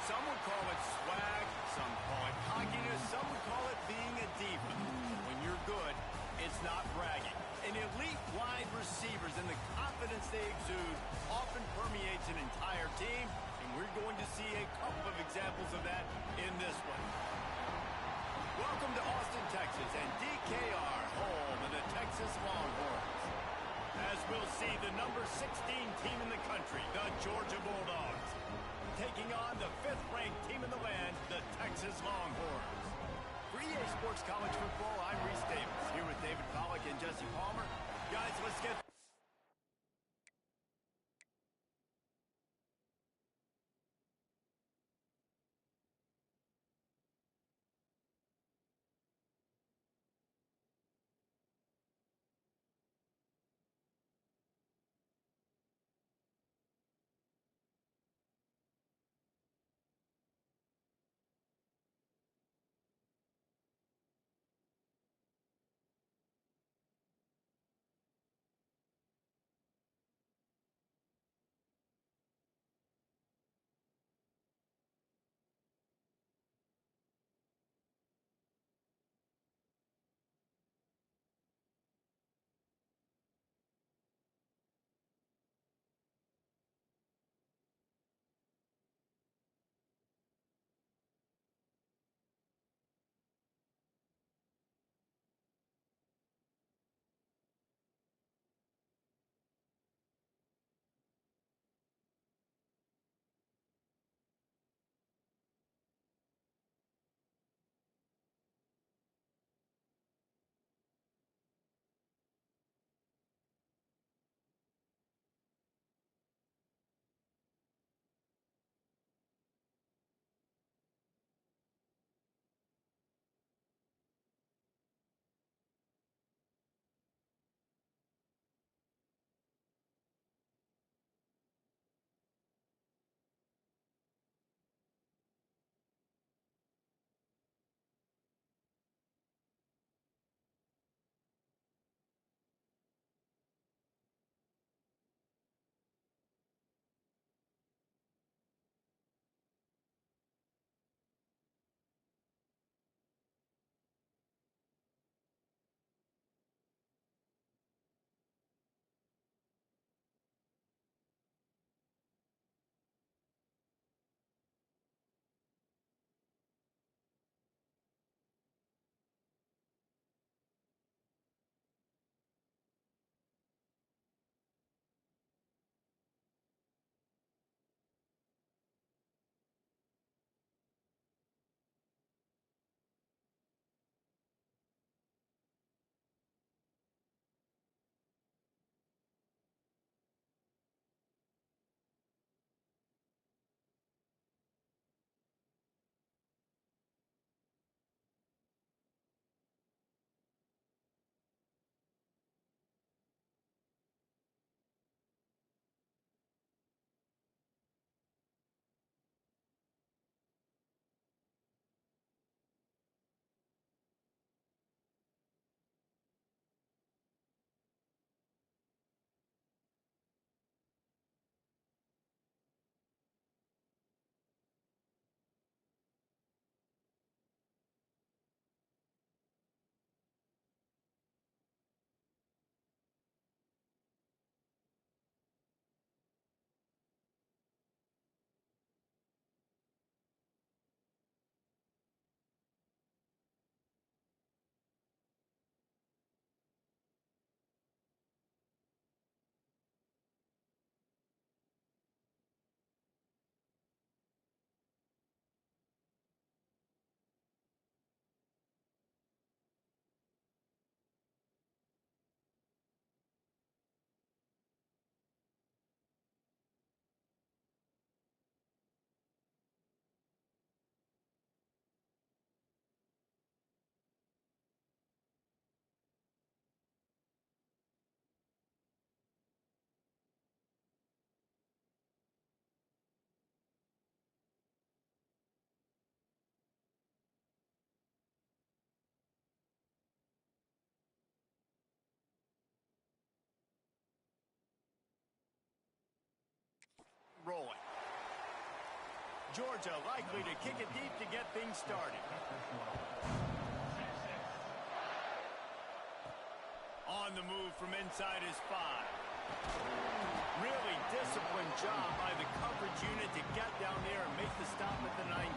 Some would call it swag, some call it cockiness, some would call it being a diva. When you're good, it's not bragging. An elite wide receivers and the confidence they exude often permeates an entire team, and we're going to see a couple of examples of that in this one. Welcome to Austin, Texas, and DKR, home of the Texas Longhorns. As we'll see, the number 16 team in the country, the Georgia Bulldogs, taking on the 5th-ranked team in the land, the Texas Longhorns. For EA Sports College Football, I'm Reese Davis, here with David Pollack and Jesse Palmer. Guys, let's get... Georgia likely to kick it deep to get things started. On the move from inside his 5. Really disciplined job by the coverage unit to get down there and make the stop at the 19.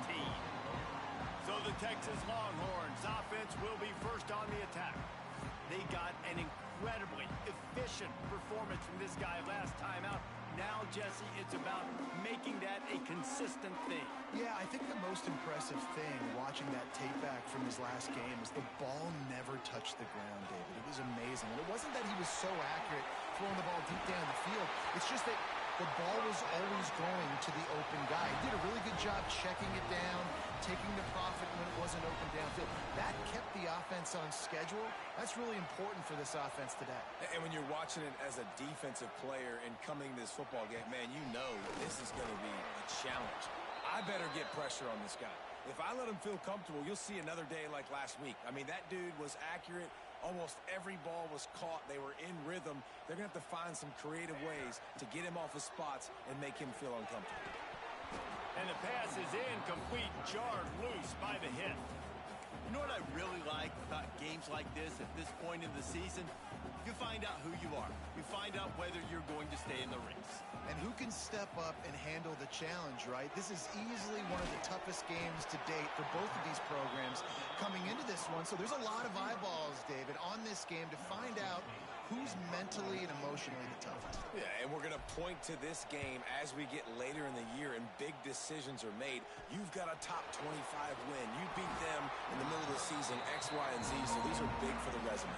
So the Texas Longhorns offense will be first on the attack. They got an incredibly efficient performance from this guy last time out. Now, Jesse, it's about making that a consistent thing. Yeah, I think the most impressive thing watching that tape back from his last game is the ball never touched the ground, David. It was amazing. And it wasn't that he was so accurate throwing the ball deep down the field. It's just that the ball was always going to the open guy. He did a really good job checking it down, taking the profit when it wasn't open downfield. That kept the offense on schedule. That's really important for this offense today. And when you're watching it as a defensive player and coming to this football game, man, you know this is going to be a challenge. I better get pressure on this guy. If I let him feel comfortable, you'll see another day like last week. I mean, that dude was accurate. Almost every ball was caught. They were in rhythm. They're going to have to find some creative ways to get him off his spots and make him feel uncomfortable. And the pass is incomplete, jarred loose by the hit. You know what I really like about games like this at this point in the season? You find out who you are. You find out whether you're going to stay in the race. And who can step up and handle the challenge, right? This is easily one of the toughest games to date for both of these programs coming into this one. So there's a lot of eyeballs, David, on this game to find out who's mentally and emotionally the toughest. Yeah, and we're going to point to this game as we get later in the year and big decisions are made. You've got a top 25 win. You beat them in the middle of the season, X, Y, and Z, so these are big for the resume.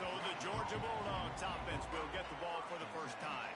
So the Georgia Bulldogs offense will get the ball for the first time.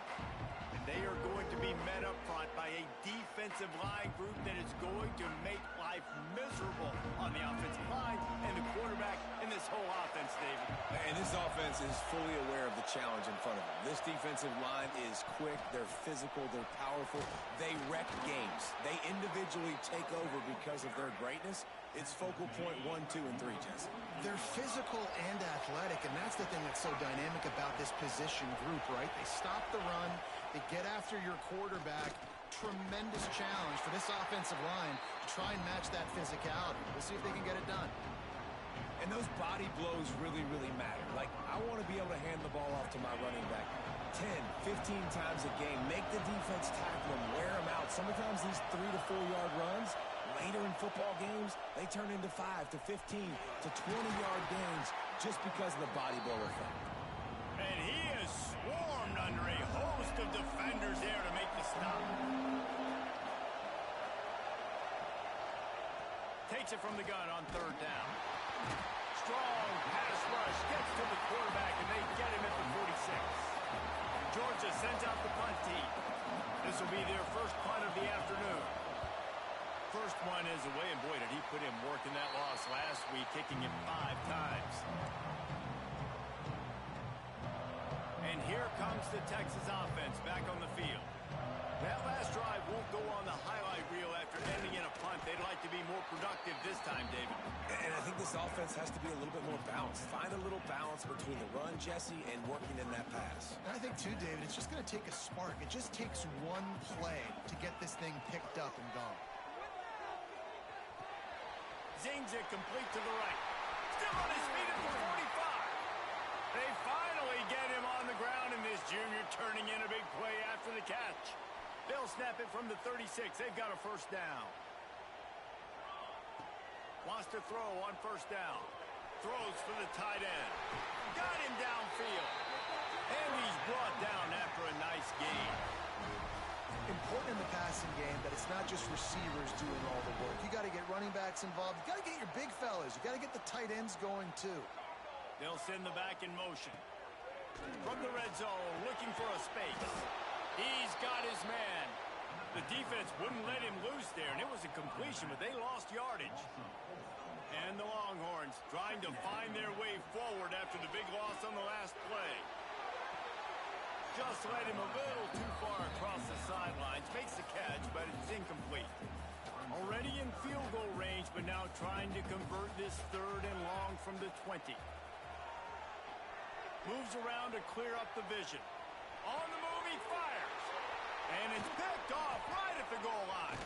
And they are going to be met up front by a defensive line group that is going to make life miserable on the offensive line and the quarterback and this whole offense, David. And this offense is fully aware of the challenge in front of them. This defensive line is quick, they're physical, they're powerful. They wreck games. They individually take over because of their greatness. It's focal point 1, 2, and 3, Jesse. They're physical and athletic, and that's the thing that's so dynamic about this position group, right? They stop the run, they get after your quarterback. Tremendous challenge for this offensive line to try and match that physicality. We'll see if they can get it done. And those body blows really, really matter. Like, I want to be able to hand the ball off to my running back 10, 15 times a game. Make the defense tackle them, wear them out. Sometimes these 3 to 4 yard runs, later in football games, they turn into 5 to 15 to 20-yard gains just because of the body blow effect. And he is swarmed under a host of defenders there to make the stop. Takes it from the gun on 3rd down. Strong pass rush gets to the quarterback, and they get him at the 46. Georgia sends out the punt team. This will be their first punt of the afternoon. First one is away, and boy, did he put in work in that loss last week, kicking him 5 times. And here comes the Texas offense back on the field. That last drive won't go on the highlight reel after ending in a punt. They'd like to be more productive this time, David. And I think this offense has to be a little bit more balanced. Find a little balance between the run, Jesse, and working in that pass. And I think, too, David, it's just going to take a spark. It just takes one play to get this thing picked up and going. Zings it complete to the right. Still on his feet at the 45. They finally get him on the ground, and this junior turning in a big play after the catch. They'll snap it from the 36. They've got a first down. Wants to throw on 1st down. Throws for the tight end. Got him downfield. And he's brought down after a nice gain. Important in the passing game that it's not just receivers doing all the work. You got to get running backs involved. You got to get your big fellas. You got to get the tight ends going, too. They'll send the back in motion. From the red zone, looking for a space. He's got his man. The defense wouldn't let him loose there, and it was a completion, but they lost yardage. And the Longhorns trying to find their way forward after the big loss on the last play. Just led him a little too far across the sidelines. Makes the catch, but it's incomplete. Already in field goal range, but now trying to convert this 3rd and long from the 20. Moves around to clear up the vision. On the move, he fires. And it's picked off right at the goal line.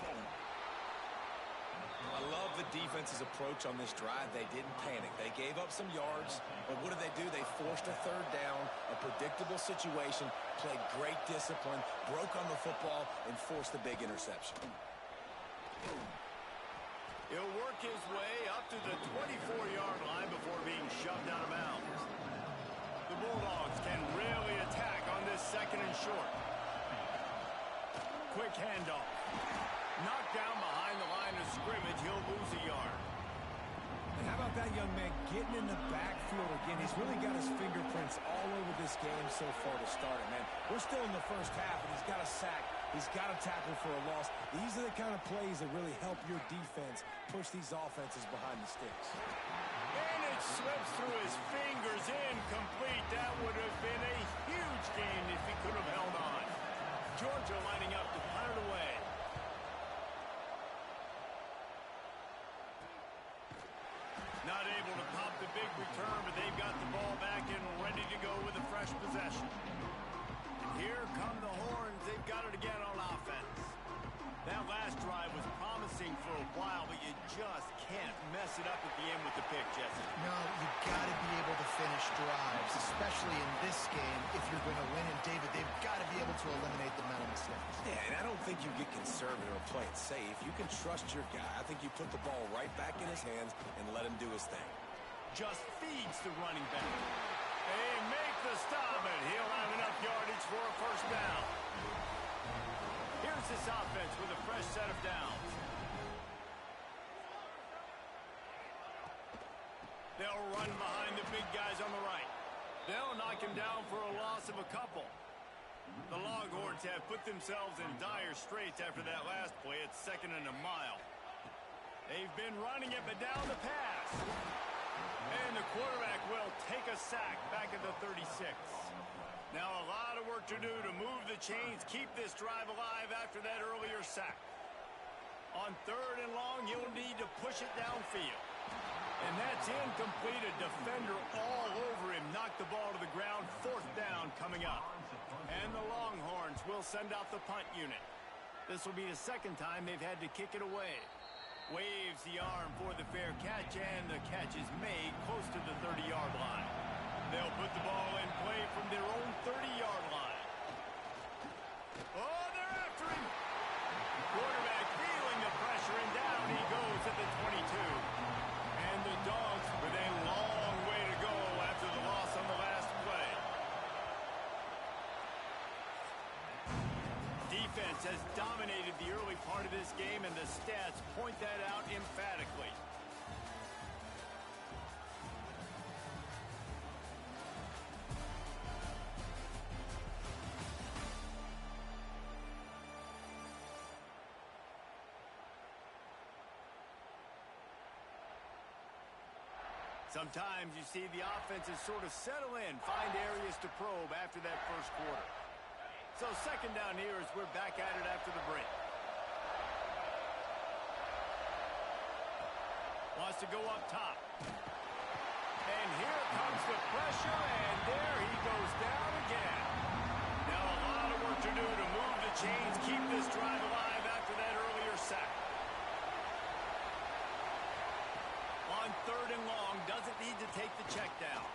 I love the defense's approach on this drive. They didn't panic. They gave up some yards, but what did they do? They forced a third down, a predictable situation, played great discipline, broke on the football, and forced the big interception. He'll work his way up to the 24-yard line before being shoved out of bounds. The Bulldogs can really attack on this second and short. Quick handoff. Knocked down behind the line of scrimmage. He'll lose a yard. And how about that young man getting in the backfield again? He's really got his fingerprints all over this game so far to start it, man. We're still in the first half, and he's got a sack. He's got a tackle for a loss. These are the kind of plays that really help your defense push these offenses behind the sticks. And it slips through his fingers, incomplete. That would have been a huge gain if he could have held on. Georgia lining up to punt it away. Not able to pop the big return, but they've got the ball back and ready to go with a fresh possession. And here come the Horns. They've got it again on offense. That last drive was promising for a while, but you just can't mess it up at the end with the pick, Jesse. No, you got to be able to finish drives, especially in this game if you're going to win. And, David, they've got to be able to eliminate the mental mistakes. Yeah, and I don't think you get conservative or play it safe. You can trust your guy. I think you put the ball right back in his hands and let him do his thing. Just feeds the running back. They make the stop, and he'll have enough yardage for a first down. Here's this offense with a fresh set of downs. They'll run behind the big guys on the right. They'll knock him down for a loss of a couple. The Longhorns have put themselves in dire straits after that last play. It's second and a mile. They've been running it, but down the pass. And the quarterback will take a sack back at the 36. Now a lot of work to do to move the chains, keep this drive alive after that earlier sack. On third and long, you'll need to push it downfield. And that's incomplete. A defender all over him. Knocked the ball to the ground. Fourth down coming up. And the Longhorns will send out the punt unit. This will be the second time they've had to kick it away. Waves the arm for the fair catch, and the catch is made close to the 30-yard line. They'll put the ball in play from their own 30-yard line. Oh, they're after him. Quarterback feeling the pressure, and down he goes at the 22. And the Dogs with a long way to go after the loss on the last play. Defense has dominated the early part of this game, and the stats point that out emphatically. Sometimes you see the offenses sort of settle in, find areas to probe after that first quarter. So second down here as we're back at it after the break. Wants to go up top. And here comes the pressure, and there he goes down again. Now a lot of work to do to move the chains, keep this drive alive after that earlier sack. On third and long, doesn't need to take the check down.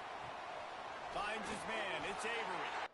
Finds his man, it's Avery.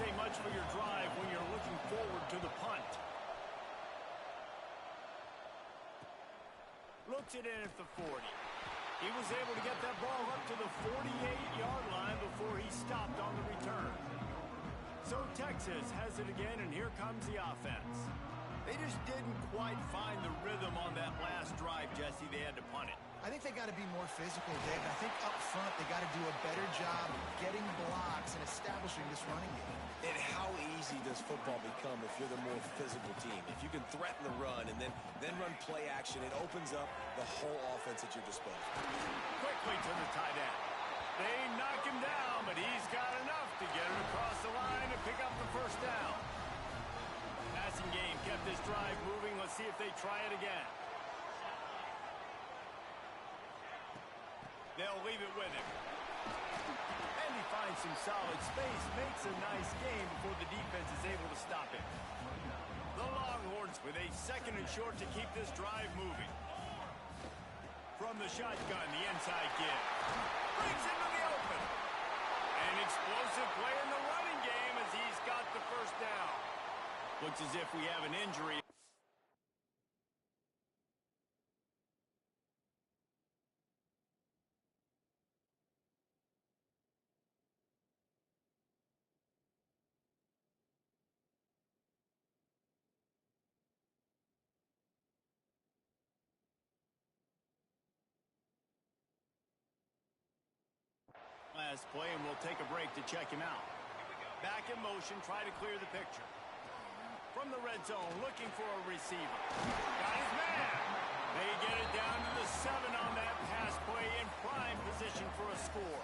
say much for your drive when you're looking forward to the punt. Looks it in at the 40. He was able to get that ball up to the 48-yard line before he stopped on the return. So Texas has it again, and here comes the offense. They just didn't quite find the rhythm on that last drive, Jesse. They had to punt it. I think they got to be more physical, Dave. I think up front they got to do a better job getting blocks and establishing this running game. And how easy does football become if you're the more physical team? If you can threaten the run and then run play action, it opens up the whole offense at your disposal. Quickly to the tight end. They knock him down, but he's got enough to get it across the line and pick up the first down. Passing game kept this drive moving. Let's see if they try it again. They'll leave it with him. And he finds some solid space, makes a nice game before the defense is able to stop him. The Longhorns with a second and short to keep this drive moving. From the shotgun, the inside give. Brings into the open. An explosive play in the running game as he's got the first down. Looks as if we have an injury. Last play, and we'll take a break to check him out. Back in motion, try to clear the picture. From the red zone, looking for a receiver. Got his man. They get it down to the 7 on that pass play in prime position for a score.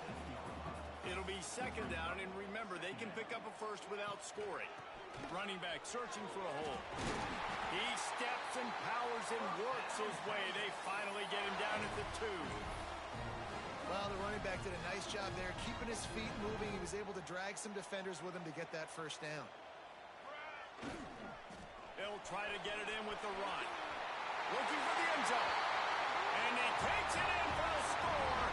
It'll be second down, and remember, they can pick up a first without scoring. Running back searching for a hole. He steps and powers and works his way. They finally get him down at the 2. Well, the running back did a nice job there, keeping his feet moving. He was able to drag some defenders with him to get that first down. They'll try to get it in with the run. Looking for the end zone. And he takes it in for the score.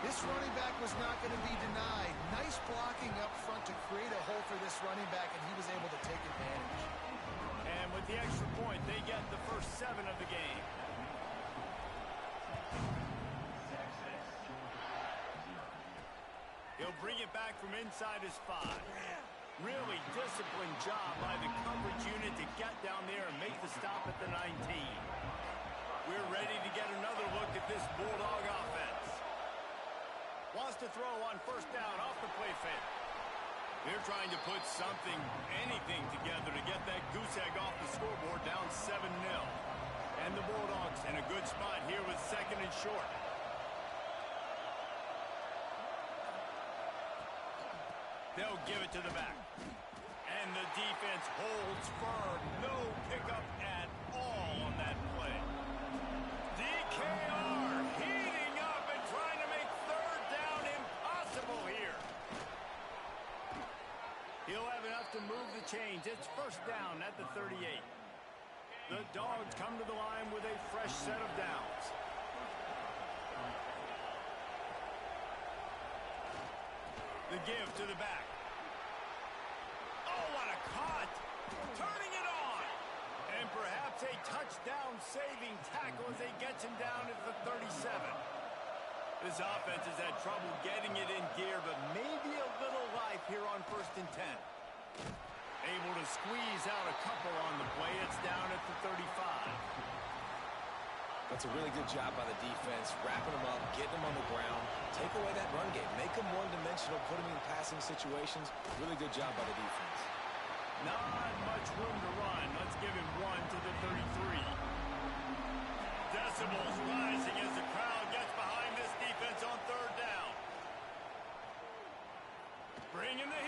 This running back was not going to be denied. Nice blocking up front to create a hole for this running back, and he was able to take advantage. And with the extra point, they get the first 7 of the game. He'll bring it back from inside his 5. Really disciplined job by the coverage unit to get down there and make the stop at the 19. We're ready to get another look at this Bulldog offense. Wants to throw on first down off the play fake. They're trying to put something, anything together to get that goose egg off the scoreboard down 7-0. And the Bulldogs in a good spot here with second and short. They'll give it to the back. And the defense holds firm. No pickup at all on that play. DKR heating up and trying to make third down impossible here. He'll have enough to move the chains. It's first down at the 38. The Dogs come to the line with a fresh set of downs. The give to the back. Oh, what a cut! Turning it on! And perhaps a touchdown-saving tackle as they gets him down at the 37. This offense has had trouble getting it in gear, but maybe a little life here on first and 10. Able to squeeze out a couple on the play. It's down at the 35. That's a really good job by the defense, wrapping them up, getting them on the ground, take away that run game, make them one-dimensional, put them in passing situations. Really good job by the defense. Not much room to run. Let's give him 1 to the 33. Decibels rising as the crowd gets behind this defense on third down. Bringing the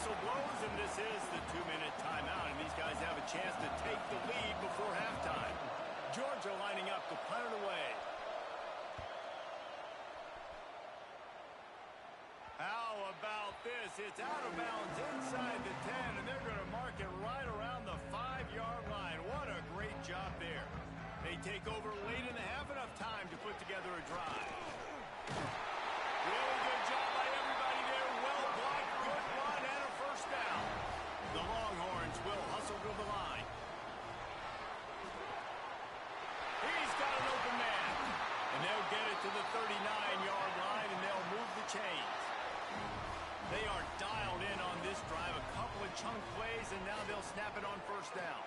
whistle blows, and this is the 2-minute timeout, and these guys have a chance to take the lead before halftime. Georgia lining up to punt it away. How about this? It's out of bounds inside the 10, and they're going to mark it right around the 5-yard line. What a great job there. They take over late in the half, enough time to put together a drive. Really good job by everybody there. Well blocked, good run, and a first down. The Longhorns will hustle to the line. He's got an open man. And they'll get it to the 39-yard line, and they'll move the chains. They are dialed in on this drive. A couple of chunk plays, and now they'll snap it on first down.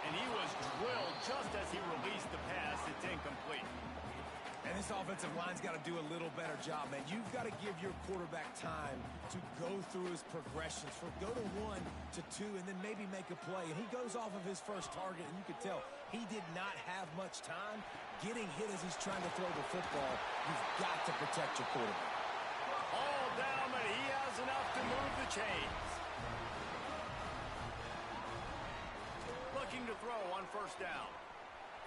And he was drilled just as he released the pass. It's incomplete. And this offensive line's got to do a little better job, man. You've got to give your quarterback time to go through his progressions. Go to 1 to 2 and then maybe make a play. And he goes off of his first target, and you can tell he did not have much time getting hit as he's trying to throw the football. You've got to protect your quarterback. All down, but he has enough to move the chains. Looking to throw on first down.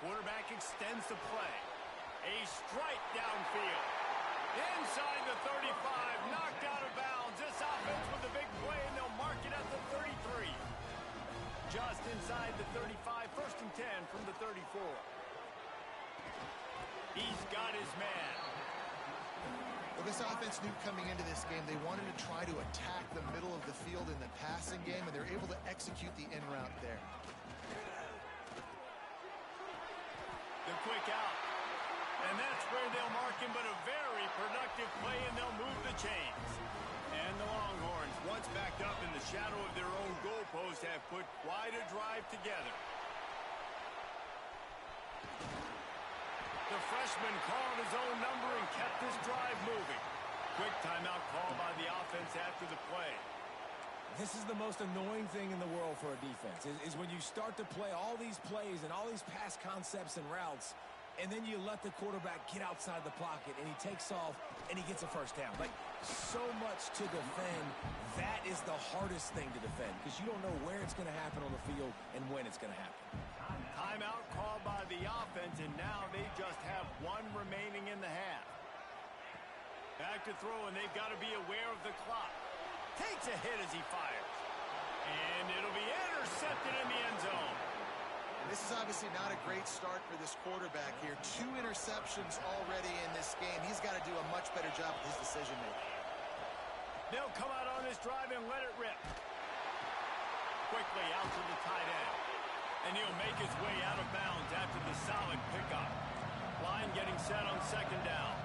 Quarterback extends the play. A strike downfield. Inside the 35, knocked out of bounds. This offense with a big play, and they'll mark it at the 33. Just inside the 35, first and 10 from the 34. He's got his man. Well, this offense knew coming into this game they wanted to try to attack the middle of the field in the passing game, and they're able to execute the in route there. The quick out. And that's where they'll mark him, but a very productive play, and they'll move the chains. And the Longhorns, once backed up in the shadow of their own goalpost, have put quite a drive together. The freshman called his own number and kept this drive moving. Quick timeout call by the offense after the play. This is the most annoying thing in the world for a defense, is when you start to play all these plays and all these pass concepts and routes, and then you let the quarterback get outside the pocket, and he takes off, and he gets a first down. Like, so much to defend. That is the hardest thing to defend, because you don't know where it's going to happen on the field and when it's going to happen. Timeout called by the offense, and now they just have one remaining in the half. Back to throw, and they've got to be aware of the clock. Takes a hit as he fires. And it'll be intercepted in the end zone. This is obviously not a great start for this quarterback here. 2 interceptions already in this game. He's got to do a much better job with his decision-making. They'll come out on this drive and let it rip. Quickly out to the tight end. And he'll make his way out of bounds after the solid pickup. Line getting set on second down.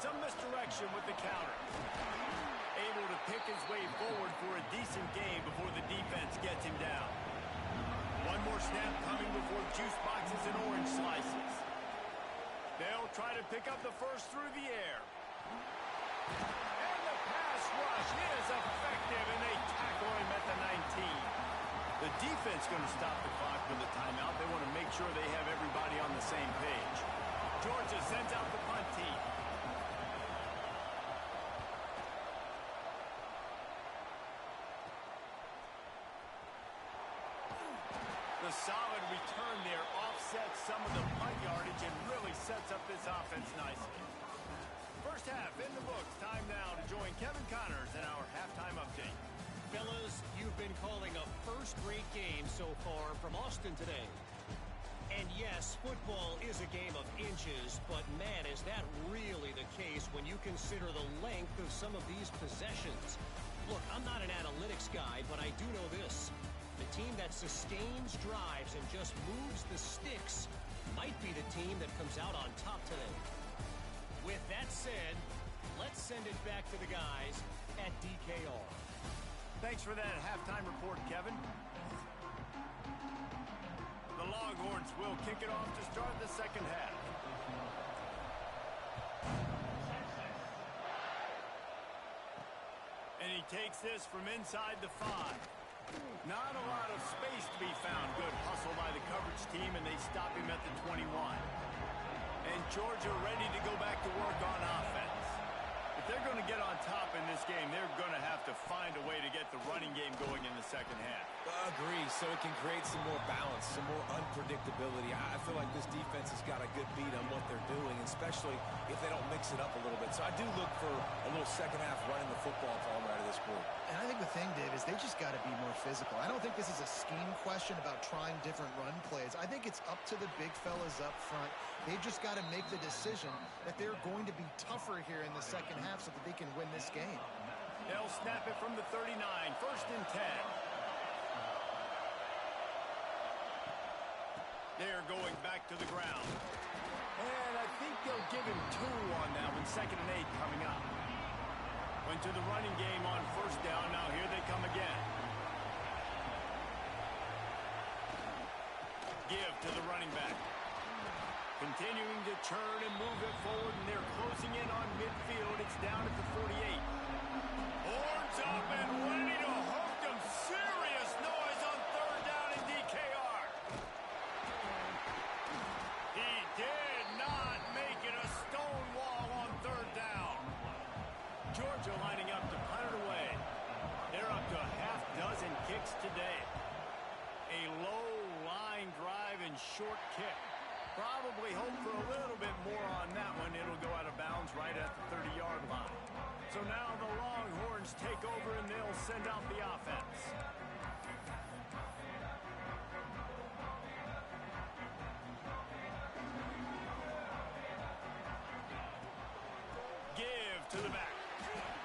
Some misdirection with the counter. Able to pick his way forward for a decent gain before the defense gets him down. One more snap coming before juice boxes and orange slices. They'll try to pick up the first through the air. And the pass rush is effective, and they tackle him at the 19. The defense going to stop the clock with a timeout. They want to make sure they have everybody on the same page. Georgia sends out the punt team. The solid return there offsets some of the punt yardage and really sets up this offense nicely. First half in the books. Time now to join Kevin Connors in our halftime update. Fellas, you've been calling a first-rate game so far from Austin today. And yes, football is a game of inches, but man, is that really the case when you consider the length of some of these possessions. Look, I'm not an analytics guy, but I do know this. The team that sustains drives and just moves the sticks might be the team that comes out on top today. With that said, let's send it back to the guys at DKR. Thanks for that halftime report, Kevin. The Longhorns will kick it off to start the second half. And he takes this from inside the 5. Not a lot of space to be found. Good hustle by the coverage team, and they stop him at the 21. And Georgia ready to go back to work on offense. If they're going to get to find a way to get the running game going in the second half. Agree, so it can create some more balance, some more unpredictability. I feel like this defense has got a good beat on what they're doing, especially if they don't mix it up a little bit. So I do look for a little second half running the football calm out of this group. And I think the thing, Dave, is they just got to be more physical. I don't think this is a scheme question about trying different run plays. I think it's up to the big fellas up front. They've just got to make the decision that they're going to be tougher here in the second half so that they can win this game. They'll snap it from the 39, 1st and 10. They're going back to the ground. And I think they'll give him 2 on that one, 2nd and 8 coming up. Went to the running game on 1st down. Now here they come again. Give to the running back. Continuing to churn and move it forward, and they're closing in on midfield. It's down at the 48. Horns up and ready to hook them. Serious noise on 3rd down in DKR. He did not make it a stone wall on 3rd down. Georgia lining up to punt it away. They're up to a half dozen kicks today. A low line drive and short kick. Probably hope for a little bit more on that one. It'll go out of bounds right at the 30-yard line. So now the Longhorns take over and they'll send out the offense. Give to the back.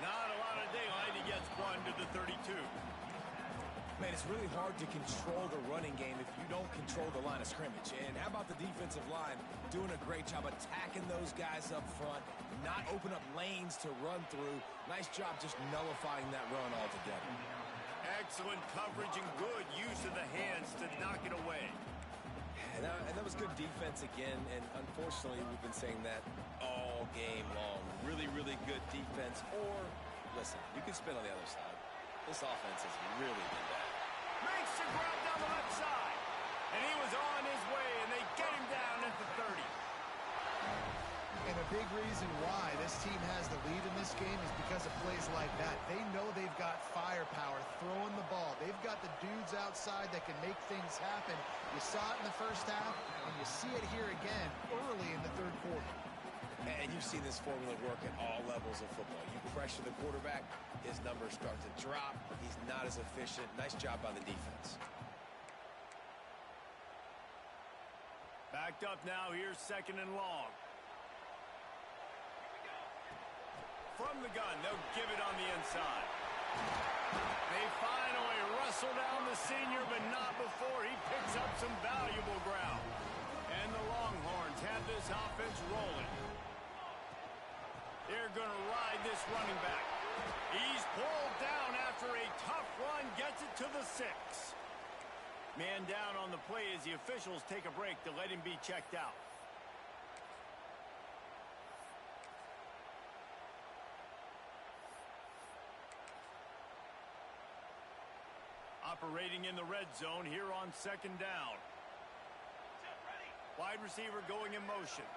Not a lot of daylight. He gets 1 to the 32. Man, it's really hard to control the running game if you don't control the line of scrimmage. And how about the defensive line doing a great job attacking those guys up front, not open up lanes to run through. Nice job just nullifying that run altogether. Excellent coverage and good use of the hands to knock it away. And that was good defense again, and unfortunately we've been saying that all game long. Really, really good defense. Or, listen, you can spin on the other side. This offense has really been bad. Makes the grab down the left side. And he was on his way, and they get him down at the 30. And a big reason why this team has the lead in this game is because of plays like that. They know they've got firepower throwing the ball. They've got the dudes outside that can make things happen. You saw it in the first half, and you see it here again early in the 3rd quarter. And you've seen this formula work at all levels of football. You pressure the quarterback, his numbers start to drop. He's not as efficient. Nice job by the defense. Backed up now. Here's 2nd and long. From the gun, they'll give it on the inside. They finally wrestle down the senior, but not before he picks up some valuable ground. And the Longhorns have this offense rolling. They're going to ride this running back. He's pulled down after a tough run, gets it to the 6. Man down on the play as the officials take a break to let him be checked out. Operating in the red zone here on 2nd down. Wide receiver going in motion.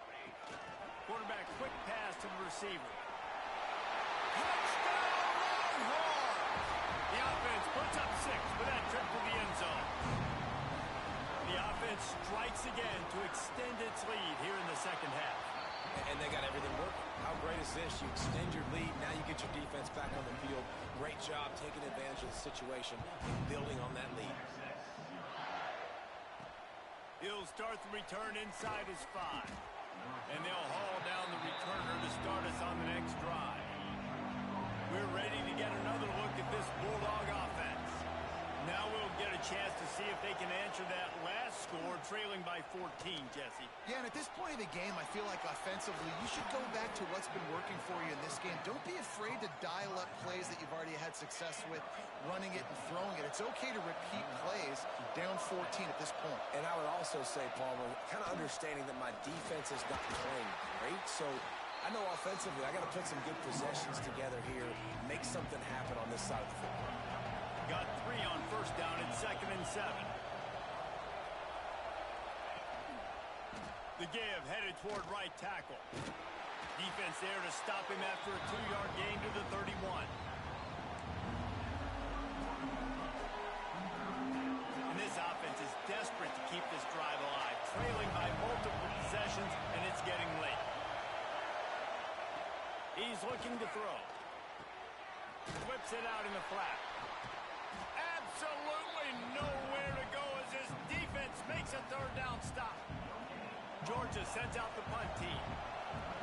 Quarterback quick pass to the receiver. Touchdown Longhorns! The offense puts up 6 with that trip to the end zone. The offense strikes again to extend its lead here in the second half. And they got everything working. How great is this? You extend your lead, now you get your defense back on the field. Great job taking advantage of the situation and building on that lead. He'll start the return inside his 5. And they'll haul down the returner to start us on the next drive. We're ready to get another look at this Bulldog offense. Now we'll get a chance to see if they can answer that last score, trailing by 14, Jesse. Yeah, and at this point of the game, I feel like offensively, you should go back to what's been working for you in this game. Don't be afraid to dial up plays that you've already had success with, running it and throwing it. It's okay to repeat plays down 14 at this point. And I would also say, Palmer, kind of understanding that my defense is not playing great, so I know offensively I got to put some good possessions together here, make something happen on this side of the football. Got 3 on 1st down and 2nd and 7. The give headed toward right tackle. Defense there to stop him after a 2-yard gain to the 31. keep this drive alive. Trailing by multiple possessions, and it's getting late. He's looking to throw. Whips it out in the flat. Absolutely nowhere to go as his defense makes a third down stop. Georgia sends out the punt team.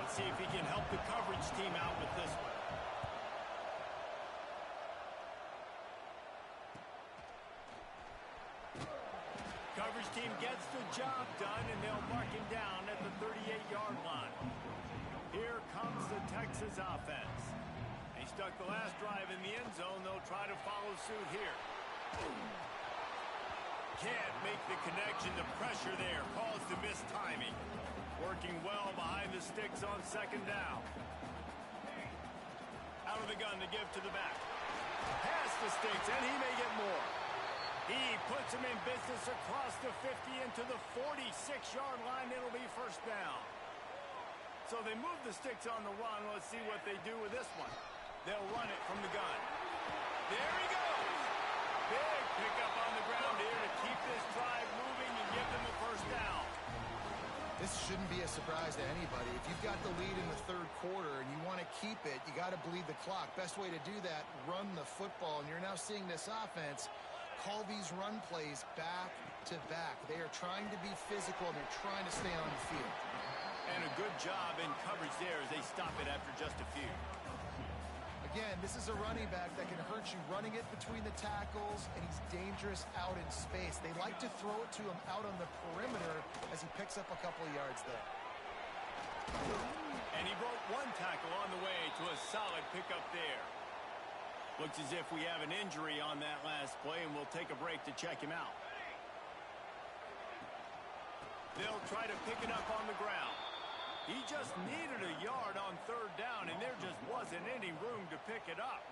Let's see if he can help the coverage team out with this one. Coverage team gets the job done, and they'll mark him down at the 38-yard line. Here comes the Texas offense. He stuck the last drive in the end zone. They'll try to follow suit here. Can't make the connection. The pressure there caused the missed timing. Working well behind the sticks on second down. Out of the gun to give to the back. Past the sticks, and he may get more. He puts him in business across the 50 into the 46-yard line. It'll be first down. So they move the sticks on the run. Let's see what they do with this one. They'll run it from the gun. There he goes. Big pickup on the ground here to keep this drive moving and give them a first down. This shouldn't be a surprise to anybody. If you've got the lead in the third quarter and you want to keep it, you got to bleed the clock. Best way to do that, run the football. And you're now seeing this offense call these run plays back to back. They are trying to be physical, and they're trying to stay on the field. And a good job in coverage there as they stop it after just a few. Again, this is a running back that can hurt you running it between the tackles, and he's dangerous out in space. They like to throw it to him out on the perimeter as he picks up a couple of yards there. And he broke one tackle on the way to a solid pickup there. Looks as if we have an injury on that last play, and we'll take a break to check him out. They'll try to pick it up on the ground. He just needed a yard on third down, and there just wasn't any room to pick it up.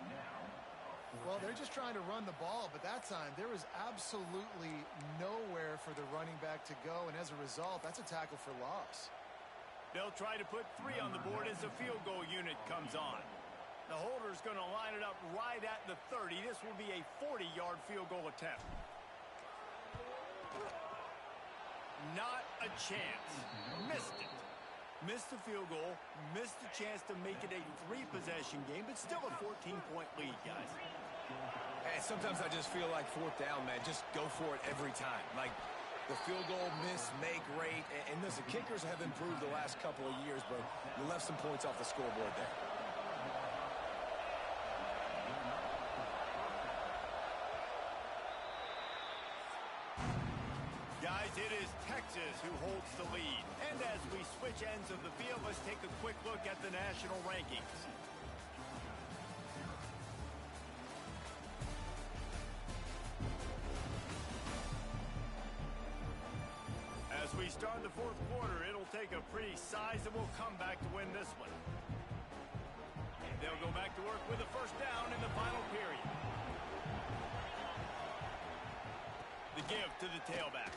Well, they're just trying to run the ball, but that time there was absolutely nowhere for the running back to go, and as a result, that's a tackle for loss. They'll try to put 3 on the board as the field goal unit comes on. The holder's going to line it up right at the 30. This will be a 40-yard field goal attempt. Not a chance. Missed it. Missed the field goal. Missed the chance to make it a 3-possession game, but still a 14-point lead, guys. And sometimes I just feel like fourth down, man. Just go for it every time. Like the field goal miss, make, rate. And listen, kickers have improved the last couple of years, but you left some points off the scoreboard there. Guys, it is Texas who holds the lead. And as we switch ends of the field, let's take a quick look at the national rankings. As we start the fourth quarter, it'll take a pretty sizable comeback to win this one. They'll go back to work with a first down in the final period. The give to the tailback.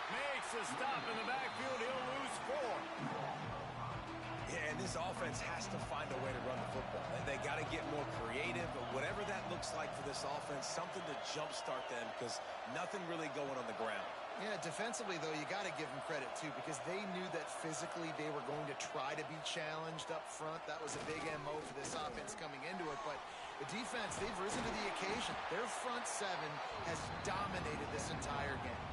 Makes a stop in the backfield. He'll lose 4. Yeah, and this offense has to find a way to run the football. They got to get more creative, but whatever that looks like for this offense, something to jumpstart them because nothing really going on the ground. Yeah, defensively, though, you got to give them credit, too, because they knew that physically they were going to try to be challenged up front. That was a big MO for this offense coming into it, but the defense, they've risen to the occasion. Their front 7 has dominated this entire game.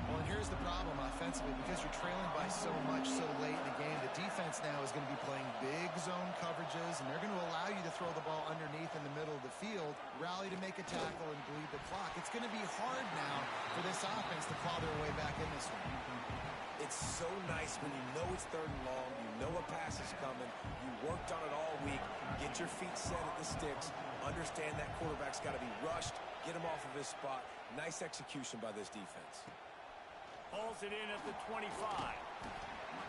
Well, and here's the problem offensively, because you're trailing by so much so late in the game, the defense now is going to be playing big zone coverages, and they're going to allow you to throw the ball underneath in the middle of the field, rally to make a tackle, and bleed the clock. It's going to be hard now for this offense to claw their way back in this one. It's so nice when you know it's third and long, you know a pass is coming, you worked on it all week, get your feet set at the sticks, understand that quarterback's got to be rushed, get him off of his spot. Nice execution by this defense. Hauls it in at the 25.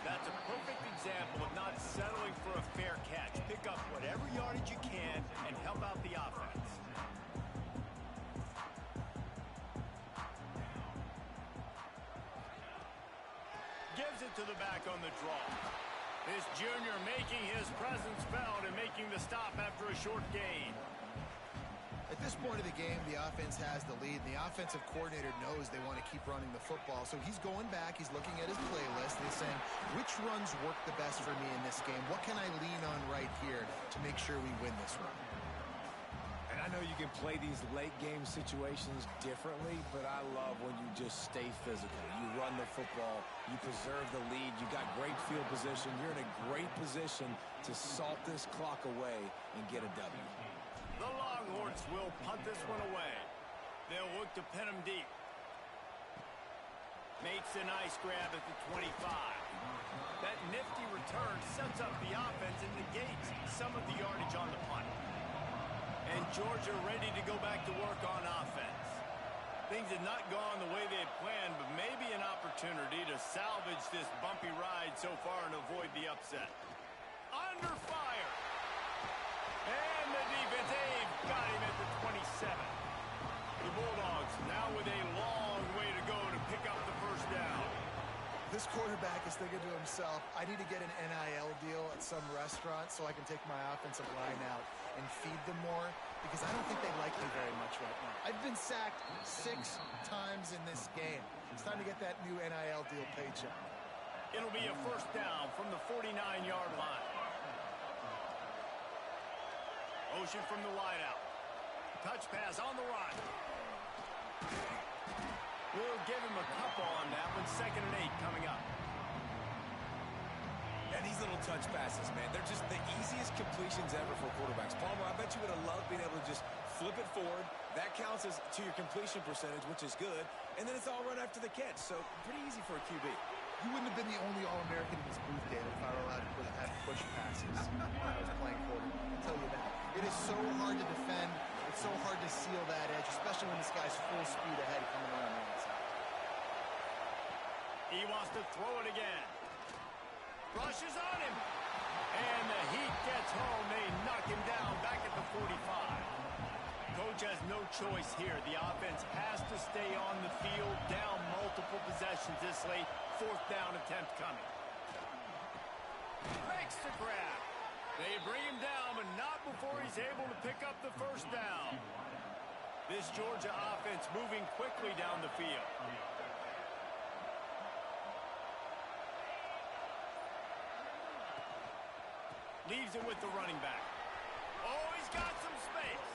That's a perfect example of not settling for a fair catch. Pick up whatever yardage you can and help out the offense. Gives it to the back on the draw. This junior making his presence felt and making the stop after a short gain. At this point of the game, the offense has the lead, and the offensive coordinator knows they want to keep running the football. So he's going back, he's looking at his playlist, and he's saying, which runs work the best for me in this game? What can I lean on right here to make sure we win this run? And I know you can play these late-game situations differently, but I love when you just stay physical. You run the football, you preserve the lead, you got great field position, you're in a great position to salt this clock away and get a W. The Longhorns will punt this one away. They'll look to pin him deep. Makes a nice grab at the 25. That nifty return sets up the offense and negates some of the yardage on the punt. And Georgia ready to go back to work on offense. Things had not gone the way they had planned, but maybe an opportunity to salvage this bumpy ride so far and avoid the upset. Under fire. And the defense, they've got him at the 27. The Bulldogs now with a long way to go to pick up the first down. This quarterback is thinking to himself, I need to get an NIL deal at some restaurant so I can take my offensive line out and feed them more, because I don't think they like me very much right now. I've been sacked 6 times in this game. It's time to get that new NIL deal paycheck. It'll be a first down from the 49-yard line. Motion from the wideout. Touch pass on the run. We'll give him a couple on that one. 2nd and 8 coming up. And these little touch passes, man, they're just the easiest completions ever for quarterbacks. Palmer, I bet you would have loved being able to just flip it forward. That counts as to your completion percentage, which is good. And then it's all right after the catch. So pretty easy for a QB. You wouldn't have been the only All-American in this booth, David, if I were allowed to have push passes when I was playing quarterback. I'll tell you that. It is so hard to defend. It's so hard to seal that edge, especially when this guy's full speed ahead coming around the outside. He wants to throw it again. Rushes on him. And the heat gets home. They knock him down back at the 45. Coach has no choice here. The offense has to stay on the field, down multiple possessions this late. 4th down attempt coming. Makes the grab. They bring him down, but not before he's able to pick up the first down. This Georgia offense moving quickly down the field. Leaves it with the running back. Oh, he's got some space.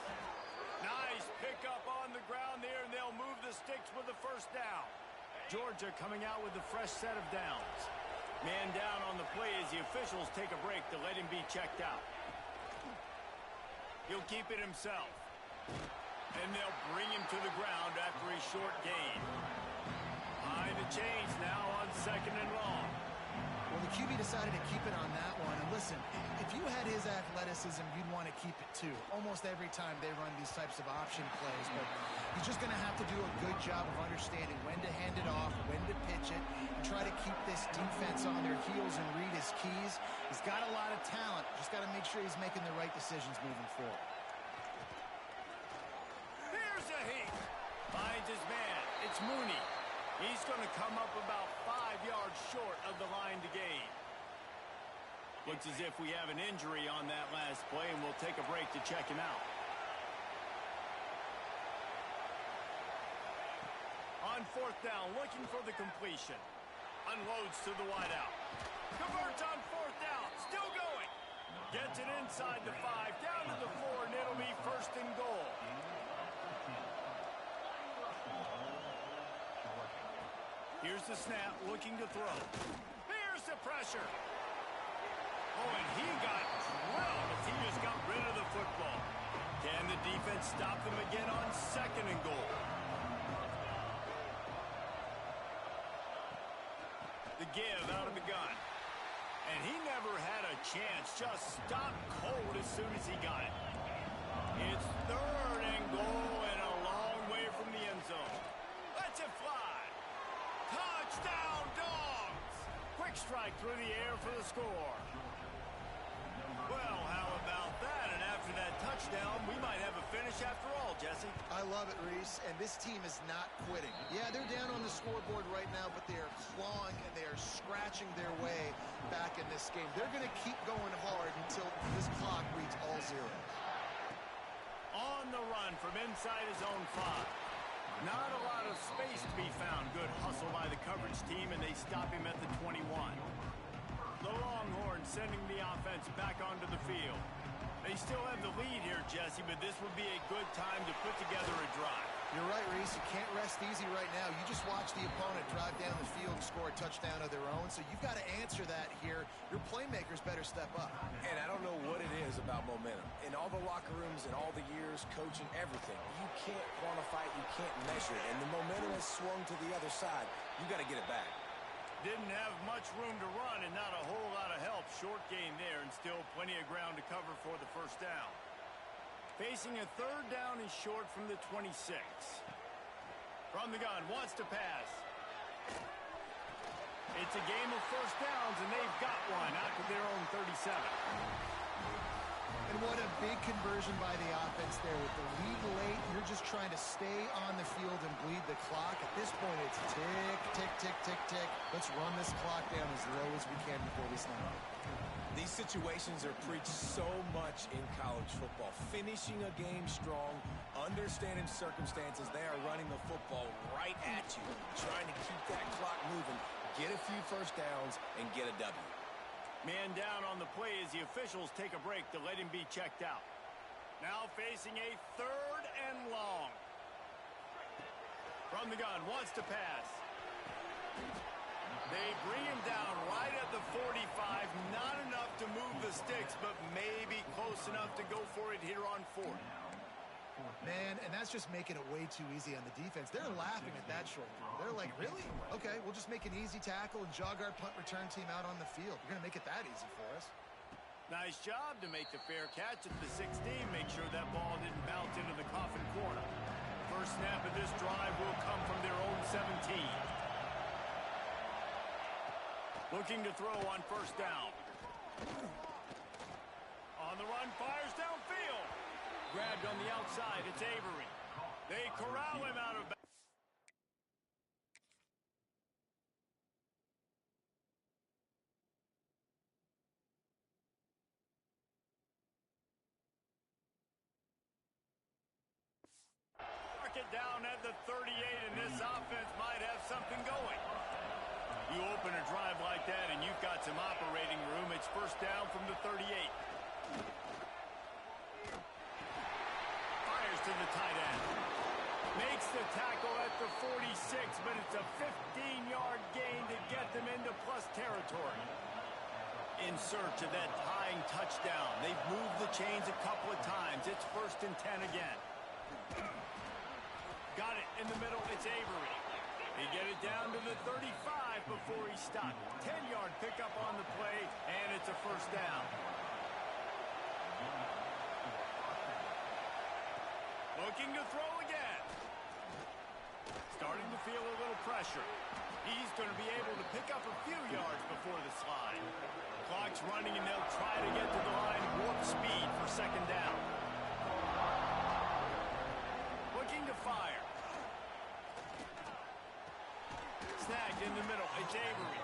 Nice pickup on the ground there, and they'll move the sticks with the first down. Georgia coming out with a fresh set of downs. Man down on the play as the officials take a break to let him be checked out. He'll keep it himself. And they'll bring him to the ground after a short gain. Behind the chains now on 2nd and long. Well, the QB decided to keep it on that one. And listen, if you had his athleticism, you'd want to keep it too. Almost every time they run these types of option plays. But he's just going to have to do a good job of understanding when to hand it off, when to pitch it, and try to keep this defense on their heels and read his keys. He's got a lot of talent. Just got to make sure he's making the right decisions moving forward. Here's a heat. Finds his man. It's Mooney. He's going to come up about 5 yards short of the line to gain. Looks as if we have an injury on that last play, and we'll take a break to check him out. On 4th down, looking for the completion. Unloads to the wideout. Converts on 4th down. Still going. Gets it inside the 5, down to the 4, and it'll be 1st and goal. Here's the snap, looking to throw. Here's the pressure. Oh, and he got drilled as he just got rid of the football. Can the defense stop them again on 2nd and goal? The give out of the gun. And he never had a chance. Just stopped cold as soon as he got it. It's 3rd and goal and a long way from the end zone. Let's it fly. Touchdown, Dogs! Quick strike through the air for the score. Well, how about that? And after that touchdown, we might have a finish after all, Jesse. I love it, Reese, and this team is not quitting. Yeah, they're down on the scoreboard right now, but they are clawing and they are scratching their way back in this game. They're going to keep going hard until this clock reads all zeros. On the run from inside his own 5. Not a lot of space to be found. Good hustle by the coverage team, and they stop him at the 21. The Longhorns sending the offense back onto the field. They still have the lead here, Jesse, but this would be a good time to put together a drive. You're right, Reese. You can't rest easy right now. You just watch the opponent drive down the field and score a touchdown of their own, so you've got to answer that here. Your playmakers better step up. And I don't know what it is about momentum. In all the locker rooms and all the years, coaching, everything, you can't quantify it, you can't measure it. And the momentum has swung to the other side. You got to get it back. Didn't have much room to run and not a whole lot of help. Short gain there and still plenty of ground to cover for the first down. Facing a third down and short from the 26. From the gun, wants to pass. It's a game of first downs, and they've got one out to their own 37. And what a big conversion by the offense there. With the lead late, you're just trying to stay on the field and bleed the clock. At this point, it's tick, tick, tick, tick, tick. Let's run this clock down as low as we can before we snap it. These situations are preached so much in college football. Finishing a game strong, understanding circumstances. They are running the football right at you, trying to keep that clock moving, get a few first downs, and get a W. Man down on the play as the officials take a break to let him be checked out. Now facing a third and long. From the gun, wants to pass. They bring him down right at the 45. Not enough to move the sticks, but maybe close enough to go for it here on 4th. Man, and that's just making it way too easy on the defense. They're laughing at that short throw. They're like, really? Okay, we'll just make an easy tackle and jog our punt return team out on the field. You're going to make it that easy for us. Nice job to make the fair catch at the 16. Make sure that ball didn't bounce into the coffin corner. First snap of this drive will come from their own 17. Looking to throw on first down. On the run, fires downfield. Grabbed on the outside, it's Avery. They corral him out of bounds. Mark it down at the 38, and this offense might have something going. You open a drive like that, and you've got some operating room. It's first down from the 38. Fires to the tight end. Makes the tackle at the 46, but it's a 15-yard gain to get them into plus territory. In search of that tying touchdown. They've moved the chains a couple of times. It's first and 10 again. Got it in the middle. It's Avery. They get it down to the 35 before he stopped. 10-yard pickup on the play, and it's a first down. Looking to throw again. Starting to feel a little pressure. He's going to be able to pick up a few yards before the slide. Clock's running, and they'll try to get to the line warp speed for second down. Looking to fire. Snagged in the middle. It's Avery.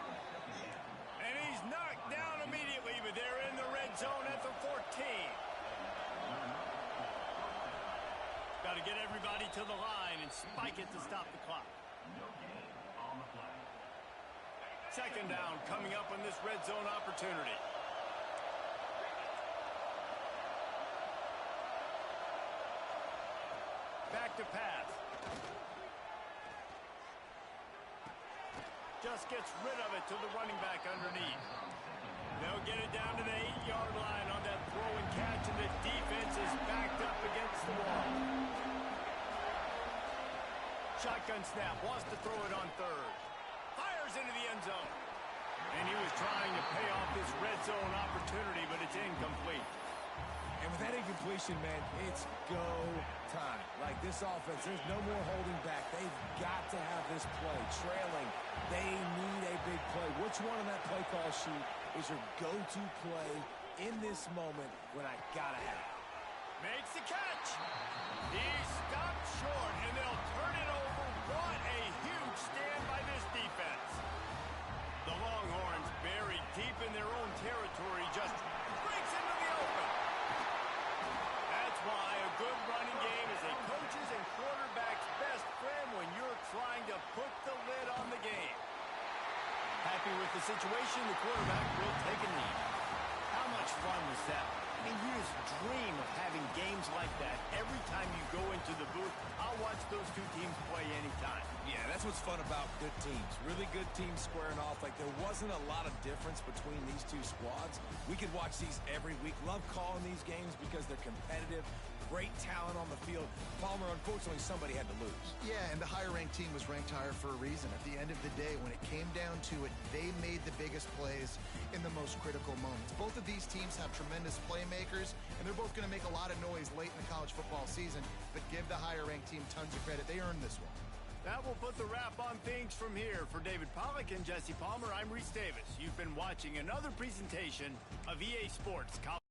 And he's knocked down immediately, but they're in the red zone at the 14. Got to get everybody to the line and spike it to stop the clock. Second down coming up on this red zone opportunity. Back to pass. Just gets rid of it to the running back underneath. They'll get it down to the 8-yard line on that throw and catch, and the defense is backed up against the wall. Shotgun snap, wants to throw it on third. Fires into the end zone. And he was trying to pay off this red zone opportunity, but it's incomplete. And with that incompletion, man, it's go time. Like this offense, there's no more holding back. They've got to have this play. Trailing, they need a big play. Which one on that play call sheet is your go-to play in this moment when I gotta have it? Makes the catch. He stopped short, and they'll turn it over. What a huge stand by this defense. The Longhorns, buried deep in their own territory, just breaks into the open. That's why a good running game is a situation, the quarterback will take a knee. How much fun was that? I mean, you just dream of having games like that every time you go into the booth. I'll watch those two teams play anytime. Yeah, that's what's fun about good teams. Really good teams squaring off. Like, there wasn't a lot of difference between these two squads. We could watch these every week. Love calling these games because they're competitive. Great talent on the field. Palmer, unfortunately, somebody had to lose. Yeah, and the higher-ranked team was ranked higher for a reason. At the end of the day, when it came down to it, they made the biggest plays in the most critical moments. Both of these teams have tremendous playmakers, and they're both going to make a lot of noise late in the college football season, but give the higher-ranked team tons of credit. They earned this one. That will put the wrap on things from here. For David Pollack and Jesse Palmer, I'm Reese Davis. You've been watching another presentation of EA Sports College.